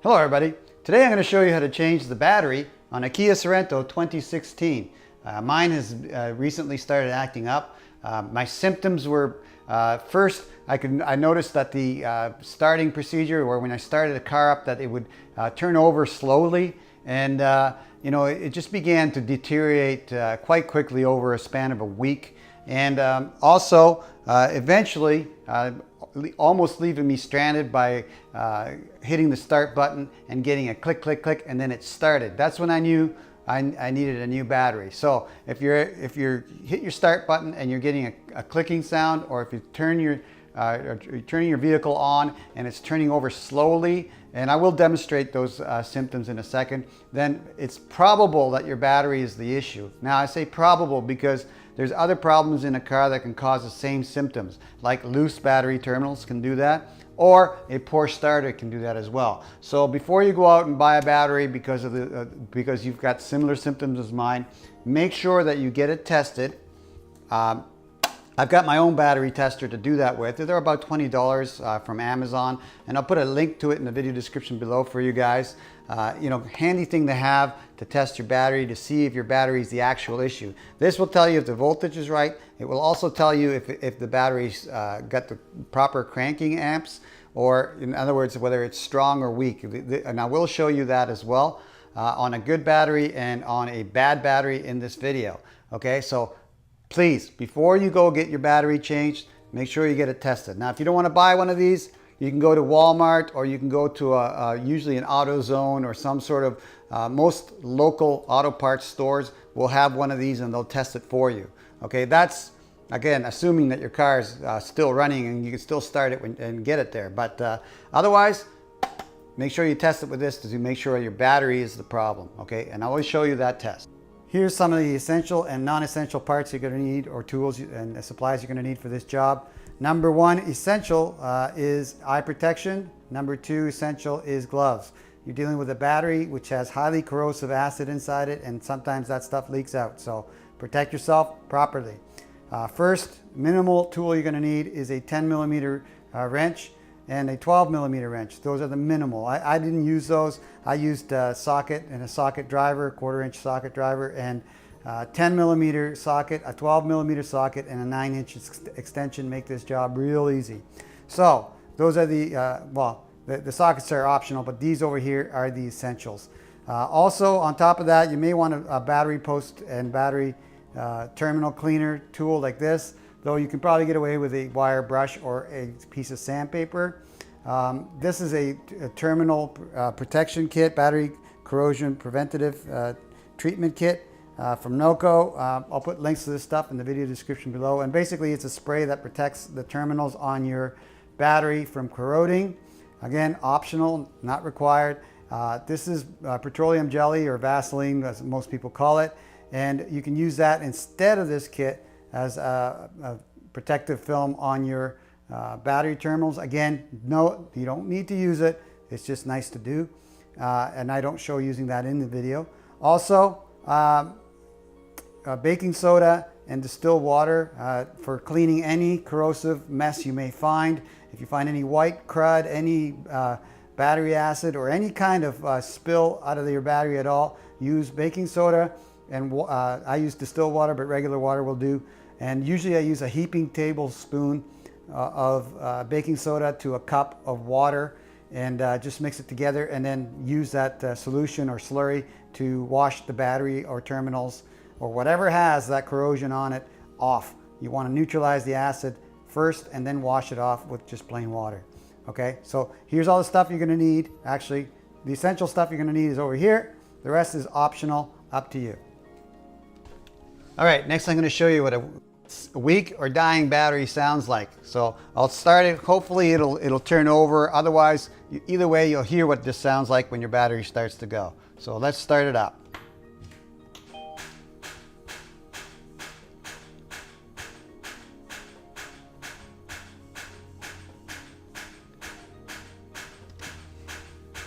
Hello everybody. Today I'm going to show you how to change the battery on a Kia Sorento 2016. Mine has recently started acting up. My symptoms were first I noticed that the starting procedure, or when I started the car up, that it would turn over slowly, and you know, it just began to deteriorate quite quickly over a span of a week, and also eventually almost leaving me stranded by hitting the start button and getting a click, click, click, and then it started. That's when I knew I needed a new battery. So if you hit your start button and you're getting a clicking sound, or if you turn you're turning your vehicle on and it's turning over slowly, and I will demonstrate those symptoms in a second, then it's probable that your battery is the issue. Now I say probable because there's other problems in a car that can cause the same symptoms, like loose battery terminals can do that, or a poor starter can do that as well. So before you go out and buy a battery because you've got similar symptoms as mine, make sure that you get it tested. I've got my own battery tester to do that with. They're about $20 from Amazon, and I'll put a link to it in the video description below for you guys. You know, handy thing to have to test your battery, to see if your battery is the actual issue. This will tell you if the voltage is right. It will also tell you if the battery's got the proper cranking amps, or in other words, whether it's strong or weak. And I will show you that as well on a good battery and on a bad battery in this video. Okay, so please, before you go get your battery changed, make sure you get it tested. Now, if you don't want to buy one of these, you can go to Walmart, or you can go to usually an AutoZone or some sort of, most local auto parts stores will have one of these and they'll test it for you. Okay, that's, again, assuming that your car is still running and you can still start it and get it there. But otherwise, make sure you test it with this to make sure your battery is the problem. Okay, and I will show you that test. Here's some of the essential and non-essential parts you're going to need, or tools and supplies you're going to need for this job. Number one essential is eye protection. Number two essential is gloves. You're dealing with a battery which has highly corrosive acid inside it, and sometimes that stuff leaks out. So protect yourself properly. First minimal tool you're going to need is a 10mm wrench and a 12mm wrench. Those are the minimal. I didn't use those. I used a socket and a socket driver, 1/4-inch socket driver, and 10mm socket, a 12mm socket, and a 9-inch extension make this job real easy. So those are the, well, the sockets are optional, but these over here are the essentials. Also, on top of that, you may want a battery post and battery terminal cleaner tool like this, though you can probably get away with a wire brush or a piece of sandpaper. This is a terminal protection kit, battery corrosion preventative treatment kit from NOCO. I'll put links to this stuff in the video description below. And basically it's a spray that protects the terminals on your battery from corroding. Again, optional, not required. This is petroleum jelly, or Vaseline as most people call it. And you can use that instead of this kit as a protective film on your battery terminals. Again, no, you don't need to use it. It's just nice to do. And I don't show using that in the video. Also, baking soda and distilled water for cleaning any corrosive mess you may find. If you find any white crud, any battery acid, or any kind of spill out of your battery at all, use baking soda. And I use distilled water, but regular water will do. And usually I use a heaping tablespoon of baking soda to a cup of water, and just mix it together, and then use that solution or slurry to wash the battery or terminals or whatever has that corrosion on it off. You want to neutralize the acid first and then wash it off with just plain water. Okay, so here's all the stuff you're going to need. Actually, the essential stuff you're going to need is over here. The rest is optional, up to you. All right, next I'm going to show you what a weak or dying battery sounds like. So I'll start it. Hopefully it'll turn over. Otherwise, either way, you'll hear what this sounds like when your battery starts to go. So let's start it up.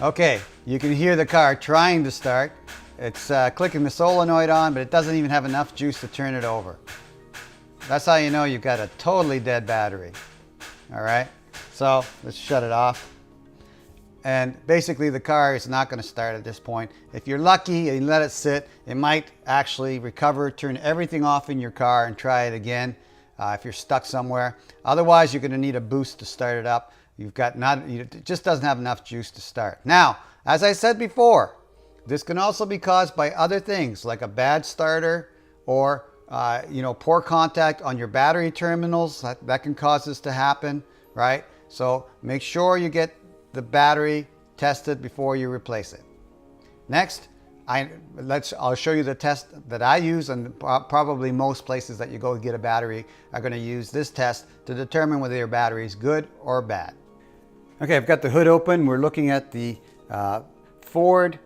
Okay, you can hear the car trying to start. It's clicking the solenoid on, but it doesn't even have enough juice to turn it over. That's how you know you've got a totally dead battery. All right, so let's shut it off. and basically the car is not going to start at this point. If you're lucky and you let it sit, it might actually recover, turn everything off in your car and try it again if you're stuck somewhere. Otherwise, you're going to need a boost to start it up. It just doesn't have enough juice to start. Now, as I said before, this can also be caused by other things like a bad starter or poor contact on your battery terminals. That can cause this to happen, right? So make sure you get the battery tested before you replace it. Next, I'll show you the test that I use, and probably most places that you go to get a battery are going to use this test to determine whether your battery is good or bad. Okay, I've got the hood open. We're looking at the forward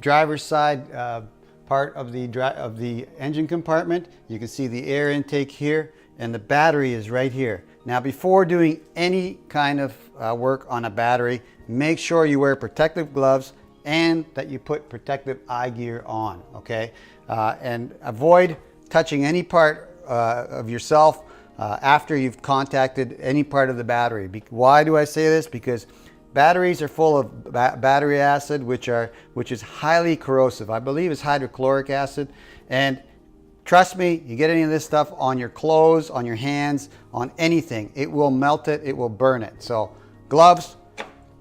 driver's side part of the engine compartment. You can see the air intake here, and the battery is right here. Now, before doing any kind of work on a battery, make sure you wear protective gloves and that you put protective eye gear on, okay? And avoid touching any part of yourself after you've contacted any part of the battery. Why do I say this? Because batteries are full of battery acid, which is highly corrosive. I believe it's hydrochloric acid. And trust me, you get any of this stuff on your clothes, on your hands, on anything, it will melt it, it will burn it. So gloves,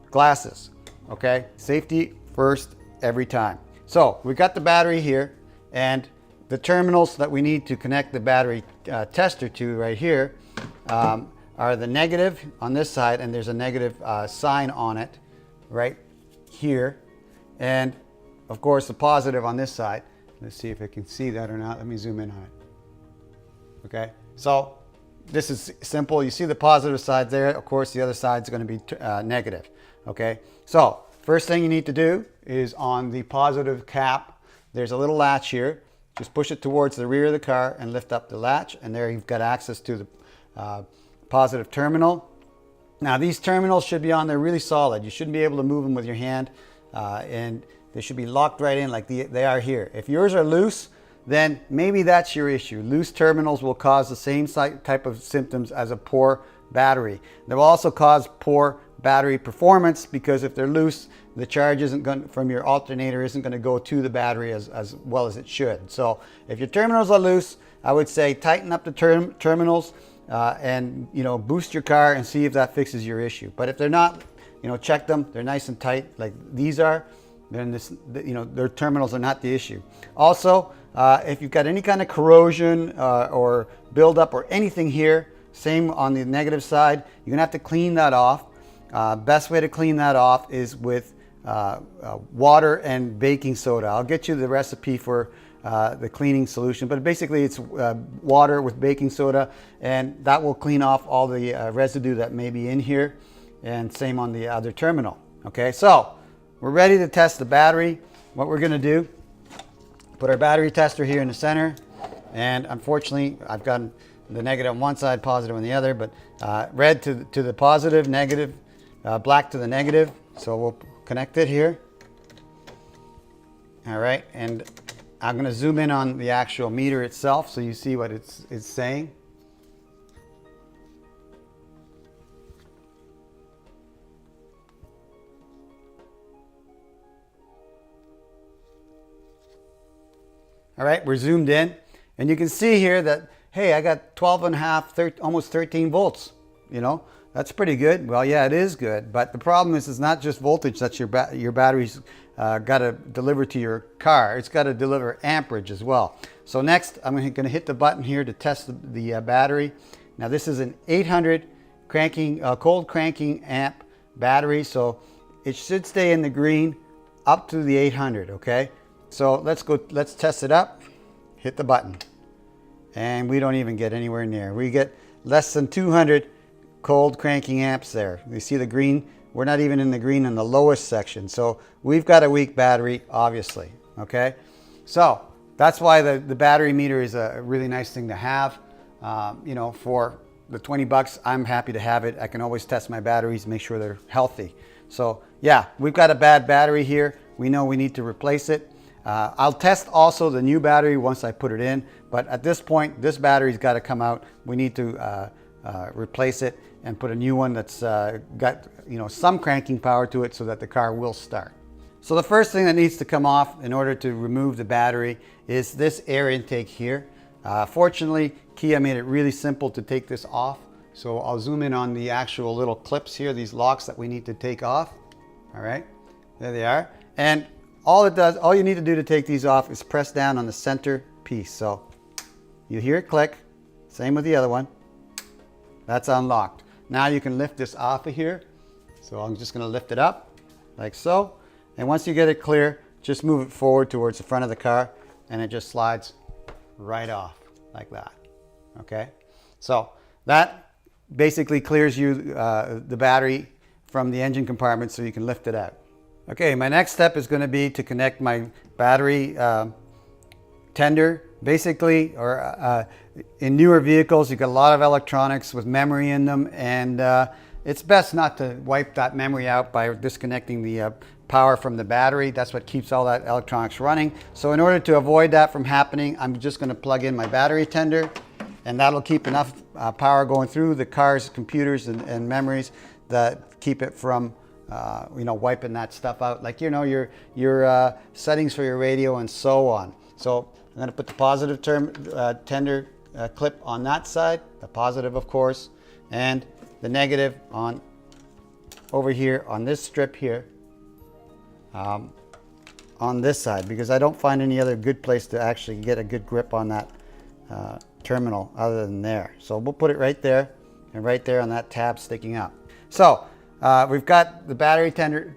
glasses, okay? Safety first every time. So we've got the battery here, and the terminals that we need to connect the battery tester to right here are the negative on this side, and there's a negative sign on it right here, and of course the positive on this side. Let's see if I can see that or not. Let me zoom in on it. Okay, so this is simple. You see the positive side there. Of course, the other side is going to be negative. Okay, so first thing you need to do is on the positive cap, there's a little latch here. Just push it towards the rear of the car and lift up the latch, and there you've got access to the positive terminal. Now, these terminals should be on there really solid. You shouldn't be able to move them with your hand, and they should be locked right in like they are here. If yours are loose, then maybe that's your issue. Loose terminals will cause the same type of symptoms as a poor battery. They will also cause poor battery performance, because if they're loose, the charge from your alternator isn't going to go to the battery as well as it should. So if your terminals are loose, I would say tighten up the terminals and boost your car and see if that fixes your issue. But if they're not, check them. They're nice and tight like these are. Then their terminals are not the issue. Also, if you've got any kind of corrosion or buildup or anything here, same on the negative side, you're gonna have to clean that off. Best way to clean that off is with water and baking soda. I'll get you the recipe for the cleaning solution, but basically it's water with baking soda, and that will clean off all the residue that may be in here, and same on the other terminal. Okay, so we're ready to test the battery. What we're gonna do, put our battery tester here in the center, and unfortunately I've got the negative on one side, positive on the other, but red to the positive, negative, black to the negative. So we'll connect it here. All right, and I'm gonna zoom in on the actual meter itself so you see what it's saying. All right, we're zoomed in, and you can see here that, hey, I got 12 and a half, almost 13 volts. That's pretty good. Well, yeah, it is good, but the problem is it's not just voltage that your battery's got to deliver to your car. It's got to deliver amperage as well. So next, I'm going to hit the button here to test the battery. Now, this is an 800 cold cranking amp battery, so it should stay in the green up to the 800, okay? So let's test it up, hit the button, and we don't even get anywhere near. We get less than 200 cold cranking amps there. You see the green? We're not even in the green in the lowest section. So we've got a weak battery, obviously, okay? So that's why the battery meter is a really nice thing to have. For the 20 bucks, I'm happy to have it. I can always test my batteries, make sure they're healthy. So yeah, we've got a bad battery here. We know we need to replace it. I'll test also the new battery once I put it in, but at this point, this battery's got to come out. We need to replace it and put a new one that's got some cranking power to it so that the car will start. So the first thing that needs to come off in order to remove the battery is this air intake here. Fortunately, Kia made it really simple to take this off. So I'll zoom in on the actual little clips here, these locks that we need to take off. All right, there they are. And all you need to do to take these off is press down on the center piece. So you hear it click, same with the other one. That's unlocked. Now you can lift this off of here. So I'm just going to lift it up like so. And once you get it clear, just move it forward towards the front of the car and it just slides right off like that. Okay, so that basically clears you the battery from the engine compartment so you can lift it out. Okay, my next step is going to be to connect my battery tender. Basically, in newer vehicles, you've got a lot of electronics with memory in them, and it's best not to wipe that memory out by disconnecting the power from the battery. That's what keeps all that electronics running. So in order to avoid that from happening, I'm just going to plug in my battery tender, and that'll keep enough power going through the car's computers and memories that keep it from wiping that stuff out, like your settings for your radio and so on. So I'm going to put the positive tender clip on that side, the positive of course, and the negative on over here on this strip here on this side, because I don't find any other good place to actually get a good grip on that terminal other than there. So we'll put it right there and right there on that tab sticking up. So we've got the battery tender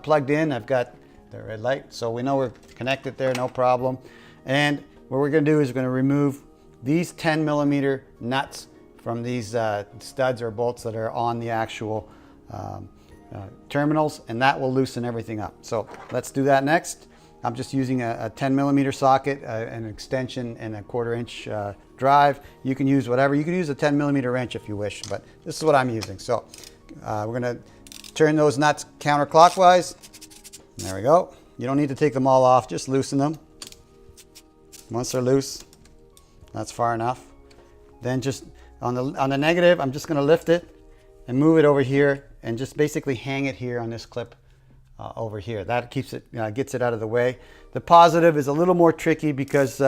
plugged in. I've got the red light, so we know we're connected there, no problem. And what we're going to do is we're going to remove these 10mm nuts from these studs or bolts that are on the actual terminals, and that will loosen everything up. So let's do that next. I'm just using a 10mm socket, an extension, and a 1/4 inch drive. You can use whatever. You can use a 10mm wrench if you wish, but this is what I'm using. So we're going to turn those nuts counterclockwise. There we go. You don't need to take them all off, just loosen them. Once they're loose, that's far enough. Then just on the negative, I'm just going to lift it and move it over here and just basically hang it here on this clip over here. That keeps it, gets it out of the way. The positive is a little more tricky because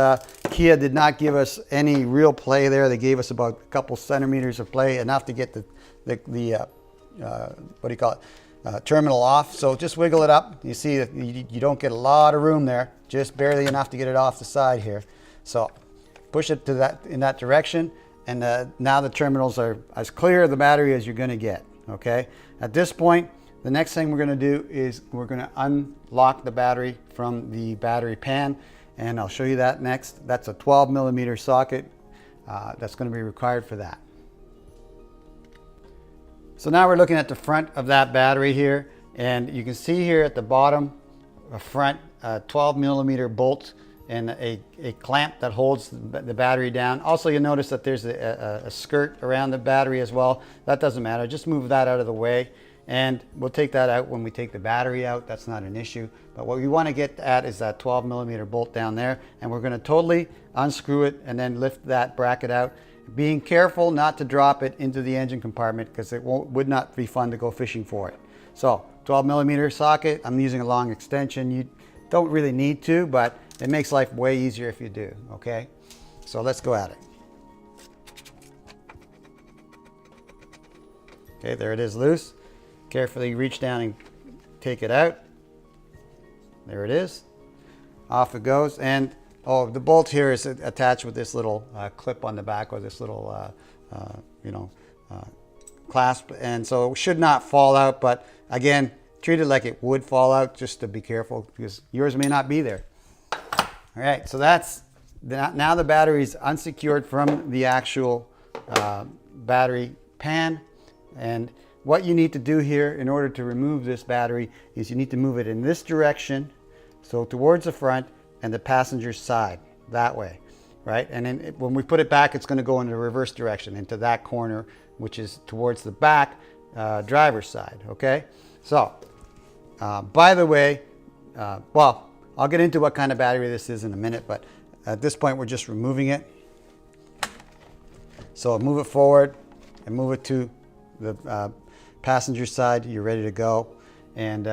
Kia did not give us any real play there. They gave us about a couple centimeters of play, enough to get the what do you call it, terminal off. So just wiggle it up. You see that you don't get a lot of room there, just barely enough to get it off the side here. So push it to in that direction, and now the terminals are as clear of the battery as you're going to get. Okay, at this point, the next thing we're going to do is we're going to unlock the battery from the battery pan, and I'll show you that next. That's a 12mm socket that's going to be required for that. So now we're looking at the front of that battery here, and you can see here at the bottom, a front 12mm bolt and a clamp that holds the battery down. Also, you'll notice that there's a skirt around the battery as well. That doesn't matter, just move that out of the way, and we'll take that out when we take the battery out. That's not an issue. But what we want to get at is that 12mm bolt down there, and we're going to totally unscrew it and then lift that bracket out, being careful not to drop it into the engine compartment because it would not be fun to go fishing for it. So 12mm socket, I'm using a long extension. You don't really need to, but it makes life way easier if you do. Okay, so let's go at it. Okay, there it is loose. Carefully reach down and take it out. There it is. Off it goes. And oh, the bolt here is attached with this little clip on the back, or this little clasp, and so it should not fall out, but again, treat it like it would fall out, just to be careful because yours may not be there. All right, so that's now the battery is unsecured from the actual battery pan, and what you need to do here in order to remove this battery is you need to move it in this direction, so towards the front and the passenger side, that way, right? And then when we put it back, it's going to go in the reverse direction into that corner, which is towards the back driver's side. Okay, so by the way, well, I'll get into what kind of battery this is in a minute, but at this point we're just removing it. So I'll move it forward and move it to the passenger side. You're ready to go, and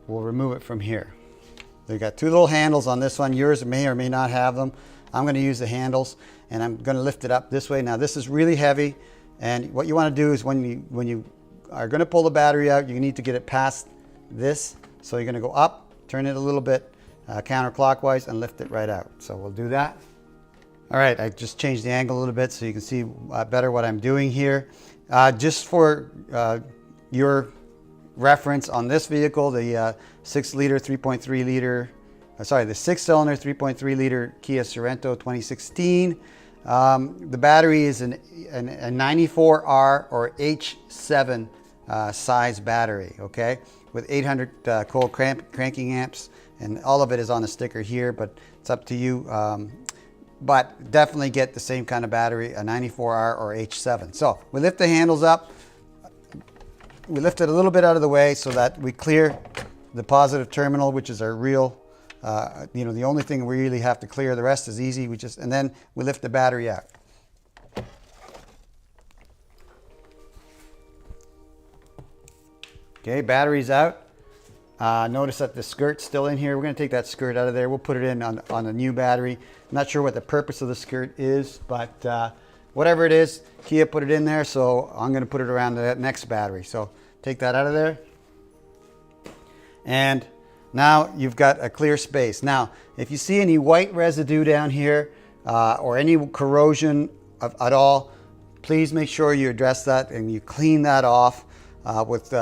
we'll remove it from here. They've got two little handles on this one. Yours may or may not have them. I'm going to use the handles, and I'm going to lift it up this way. Now this is really heavy, and what you want to do is when you are going to pull the battery out, you need to get it past this. So you're going to go up, turn it a little bit counterclockwise, and lift it right out. So we'll do that. All right, I just changed the angle a little bit so you can see better what I'm doing here. Just for your reference on this vehicle, the 6-liter, 3.3 liter, sorry, the 6-cylinder, 3.3 liter Kia Sorento 2016. The battery is a 94R or H7 size battery, okay, with 800 cold cranking amps, and all of it is on the sticker here, but it's up to you. But definitely get the same kind of battery, a 94R or H7. So we lift the handles up. We lift it a little bit out of the way so that we clear the positive terminal, which is our real, the only thing we really have to clear. The rest is easy. And then we lift the battery out. Okay, battery's out. Notice that the skirt's still in here. We're going to take that skirt out of there. We'll put it in on a new battery. I'm not sure what the purpose of the skirt is, but whatever it is, Kia put it in there, so I'm going to put it around the next battery. So take that out of there. And now you've got a clear space. Now, if you see any white residue down here or any corrosion at all, please make sure you address that and you clean that off with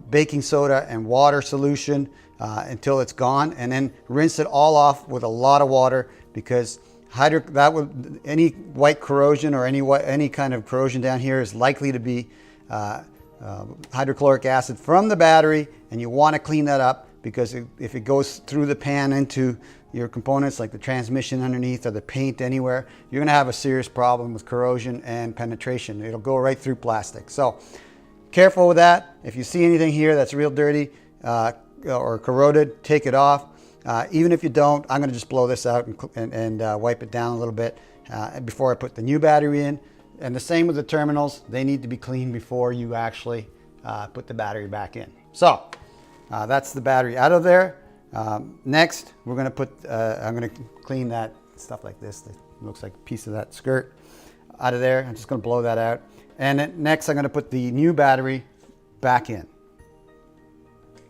baking soda and water solution until it's gone, and then rinse it all off with a lot of water, because any white corrosion or any kind of corrosion down here is likely to be hydrochloric acid from the battery, and you want to clean that up, because if it goes through the pan into your components like the transmission underneath or the paint anywhere, you're going to have a serious problem with corrosion and penetration. It'll go right through plastic. So careful with that. If you see anything here that's real dirty or corroded, take it off. Even if you don't, I'm going to just blow this out and wipe it down a little bit before I put the new battery in. And the same with the terminals. They need to be cleaned before you actually put the battery back in. So that's the battery out of there. Next, we're going to put, I'm going to clean that stuff like this. That looks like a piece of that skirt out of there. I'm just going to blow that out. And then next, I'm going to put the new battery back in.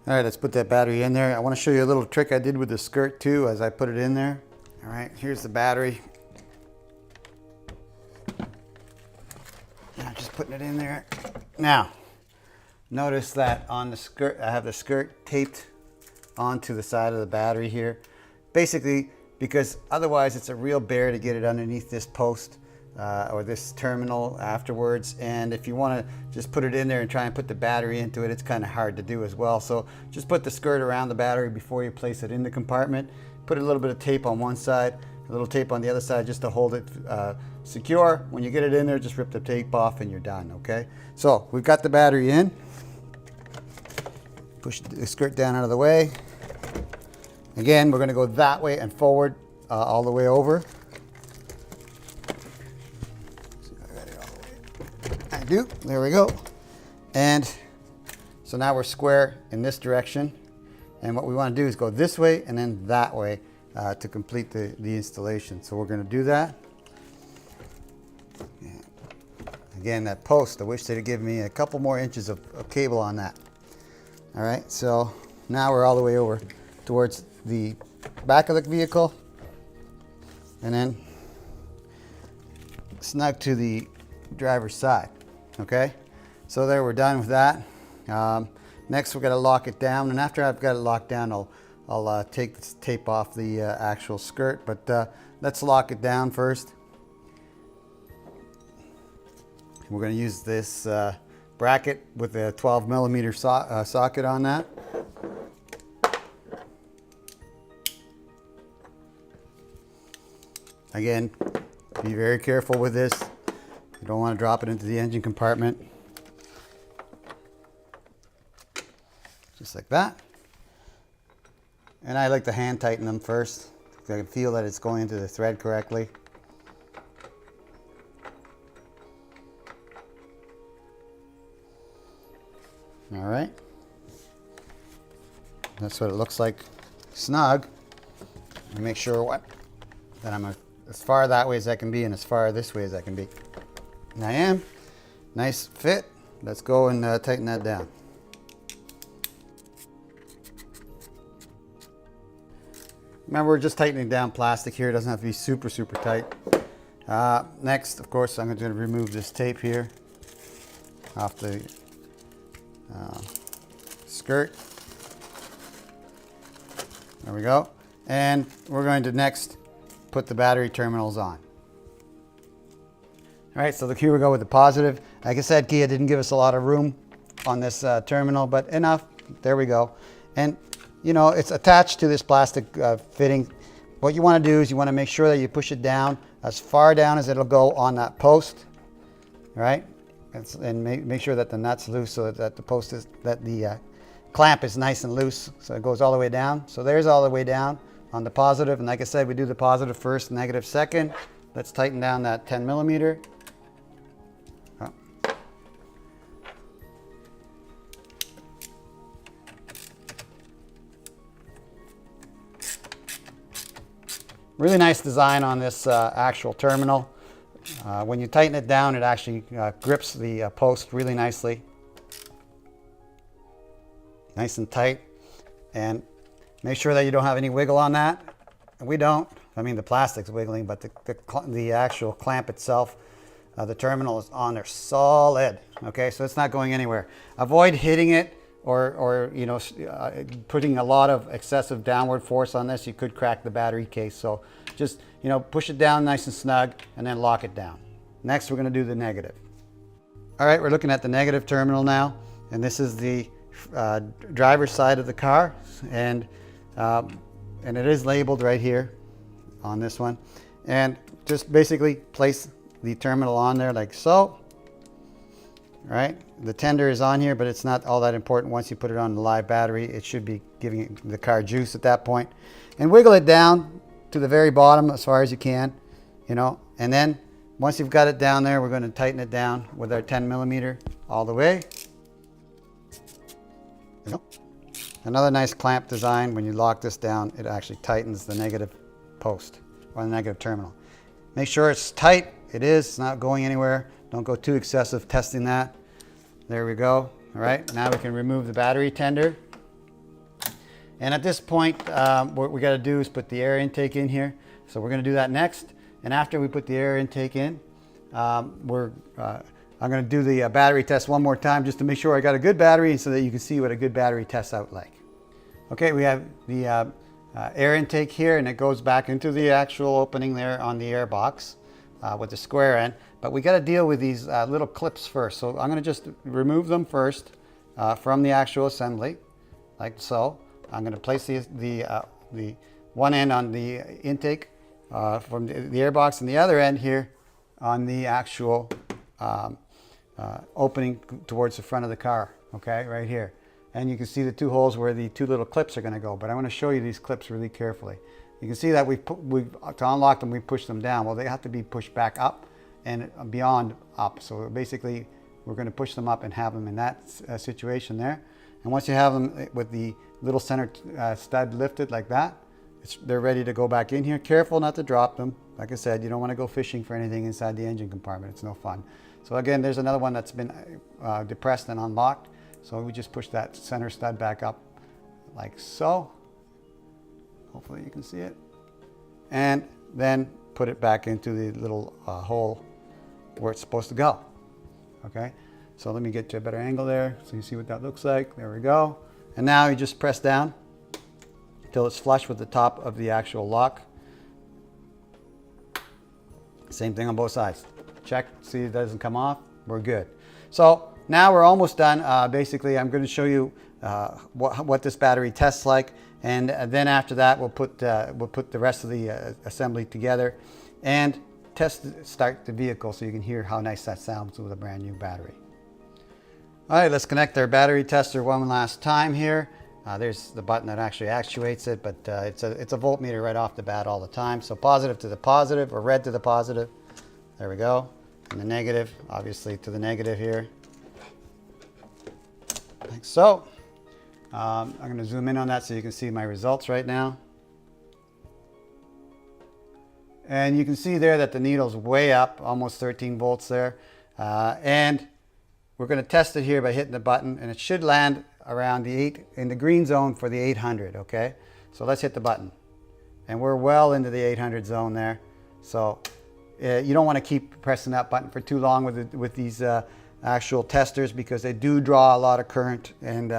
All right, let's put that battery in there. I want to show you a little trick I did with the skirt too as I put it in there. All right, here's the battery. I'm just putting it in there. Now, notice that on the skirt, I have the skirt taped onto the side of the battery here. Basically, because otherwise it's a real bear to get it underneath this post or this terminal afterwards. And if you want to just put it in there and try and put the battery into it, it's kind of hard to do as well. So just put the skirt around the battery before you place it in the compartment. Put a little bit of tape on one side, a little tape on the other side just to hold it secure. When you get it in there, just rip the tape off and you're done, okay? So we've got the battery in. Push the skirt down out of the way. Again, we're going to go that way and forward all the way over. I do. There we go. And so now we're square in this direction. And what we want to do is go this way and then that way to complete the installation. So we're going to do that. Again, that post, I wish they'd have given me a couple more inches of cable on that. All right, so now we're all the way over towards the back of the vehicle and then snug to the driver's side. Okay, so there, we're done with that. Next, we're going to lock it down, and after I've got it locked down, I'll take this tape off the actual skirt, but let's lock it down first. We're going to use this bracket with a 12 millimeter socket on that. Again, be very careful with this. You don't want to drop it into the engine compartment. Just like that. And I like to hand tighten them first, so I can feel that it's going into the thread correctly. All right. That's what it looks like snug. Make sure that I'm as far that way as I can be and as far this way as I can be. And I am. Nice fit. Let's go and tighten that down. Remember, we're just tightening down plastic here. It doesn't have to be super, super tight. Next, of course, I'm going to remove this tape here off the skirt. There we go. And we're going to next put the battery terminals on. All right, so here we go with the positive. Like I said, Kia didn't give us a lot of room on this terminal, but enough. There we go. And you know, it's attached to this plastic fitting. What you want to do is you want to make sure that you push it down as far down as it'll go on that post, right? And make sure that the nut's loose so that the clamp is nice and loose, so it goes all the way down. So there's all the way down on the positive, and like I said, we do the positive first, negative second. Let's tighten down that 10 millimeter. Really nice design on this actual terminal. When you tighten it down, it actually grips the post really nicely. Nice and tight. And make sure that you don't have any wiggle on that. We don't. I mean, the plastic's wiggling, but the actual clamp itself, the terminal is on there solid. Okay, so it's not going anywhere. Avoid hitting it or you know, putting a lot of excessive downward force on this. You could crack the battery case. So just, you know, push it down nice and snug and then lock it down. Next, we're going to do the negative. All right, we're looking at the negative terminal now, and this is the driver's side of the car, and it is labeled right here on this one. And just basically place the terminal on there like so. Right, the tender is on here, but it's not all that important. Once you put it on the live battery, it should be giving the car juice at that point. And wiggle it down to the very bottom as far as you can, you know. And then once you've got it down there, we're going to tighten it down with our 10 millimeter all the way. There you go. Another nice clamp design. When you lock this down, it actually tightens the negative post or the negative terminal. Make sure it's tight. It is. It's not going anywhere. Don't go too excessive testing that. There we go. All right, now we can remove the battery tender. And at this point, what we got to do is put the air intake in here. So we're going to do that next. And after we put the air intake in, I'm going to do the battery test one more time just to make sure I got a good battery so that you can see what a good battery tests out like. Okay, we have the air intake here, and it goes back into the actual opening there on the air box with the square end. But we got to deal with these little clips first. So I'm going to just remove them first from the actual assembly, like so. I'm going to place the one end on the intake from the air box, and the other end here on the actual opening towards the front of the car. Okay, right here. And you can see the two holes where the two little clips are going to go. But I want to show you these clips really carefully. You can see that to unlock them, we push them down. Well, they have to be pushed back up and beyond up. So basically, we're going to push them up and have them in that situation there. And once you have them with the little center stud lifted like that, they're ready to go back in here. Careful not to drop them. Like I said, you don't want to go fishing for anything inside the engine compartment. It's no fun. So again, there's another one that's been depressed and unlocked. So we just push that center stud back up like so. Hopefully you can see it. And then put it back into the little hole where it's supposed to go. Okay, so let me get to a better angle there so you see what that looks like. There we go. And now you just press down until it's flush with the top of the actual lock. Same thing on both sides. Check, see it doesn't come off. We're good. So now we're almost done. Basically, I'm going to show you what this battery tests like, and then after that we'll put the rest of the assembly together and start the vehicle so you can hear how nice that sounds with a brand new battery. All right, let's connect our battery tester one last time here. There's the button that actually actuates it, but it's a voltmeter right off the bat all the time. So positive to the positive, or red to the positive. There we go. And the negative, obviously, to the negative here. like so. I'm going to zoom in on that so you can see my results right now. And you can see there that the needle's way up, almost 13 volts there. And we're going to test it here by hitting the button, and it should land around in the green zone for the 800, okay? So let's hit the button. And we're well into the 800 zone there. So you don't want to keep pressing that button for too long with these actual testers, because they do draw a lot of current, and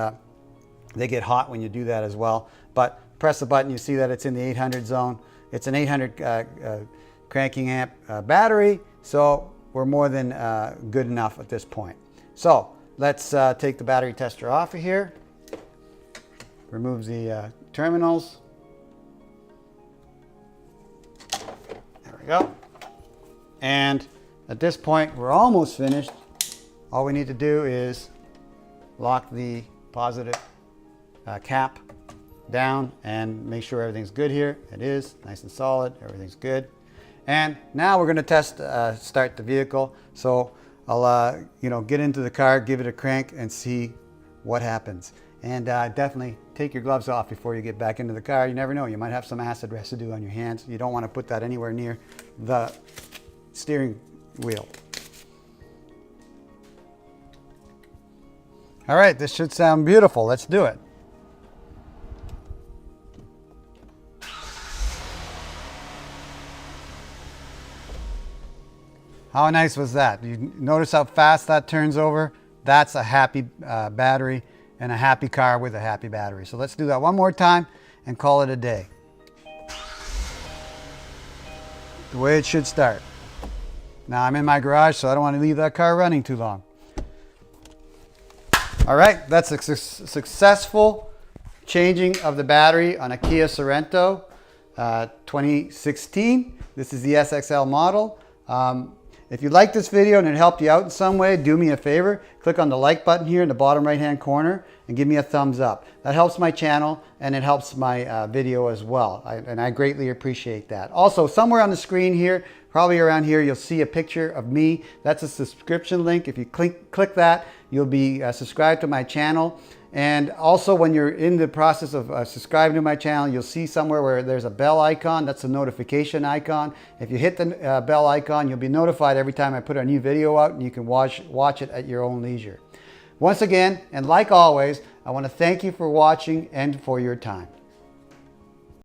they get hot when you do that as well. But press the button, you see that it's in the 800 zone. It's an 800 cranking amp battery, so we're more than good enough at this point. So let's take the battery tester off of here. Remove the terminals. There we go. And at this point, we're almost finished. All we need to do is lock the positive cap down and make sure everything's good here. It is nice and solid. Everything's good. And now we're going to test start the vehicle. So I'll get into the car, give it a crank, and see what happens. And definitely take your gloves off before you get back into the car. You never know, you might have some acid residue on your hands. You don't want to put that anywhere near the steering wheel. All right, this should sound beautiful. Let's do it. How nice was that? You notice how fast that turns over? That's a happy battery and a happy car with a happy battery. So let's do that one more time and call it a day. The way it should start. Now I'm in my garage, so I don't want to leave that car running too long. All right, that's a successful changing of the battery on a Kia Sorento 2016. This is the SXL model. If you like this video and it helped you out in some way, do me a favor. Click on the like button here in the bottom right hand corner and give me a thumbs up. That helps my channel and it helps my video as well. And I greatly appreciate that. Also, somewhere on the screen here, probably around here, you'll see a picture of me. That's a subscription link. If you click that, you'll be subscribed to my channel. And also, when you're in the process of subscribing to my channel, you'll see somewhere where there's a bell icon. That's a notification icon. If you hit the bell icon, you'll be notified every time I put a new video out, and you can watch it at your own leisure. Once again, and like always, I want to thank you for watching and for your time.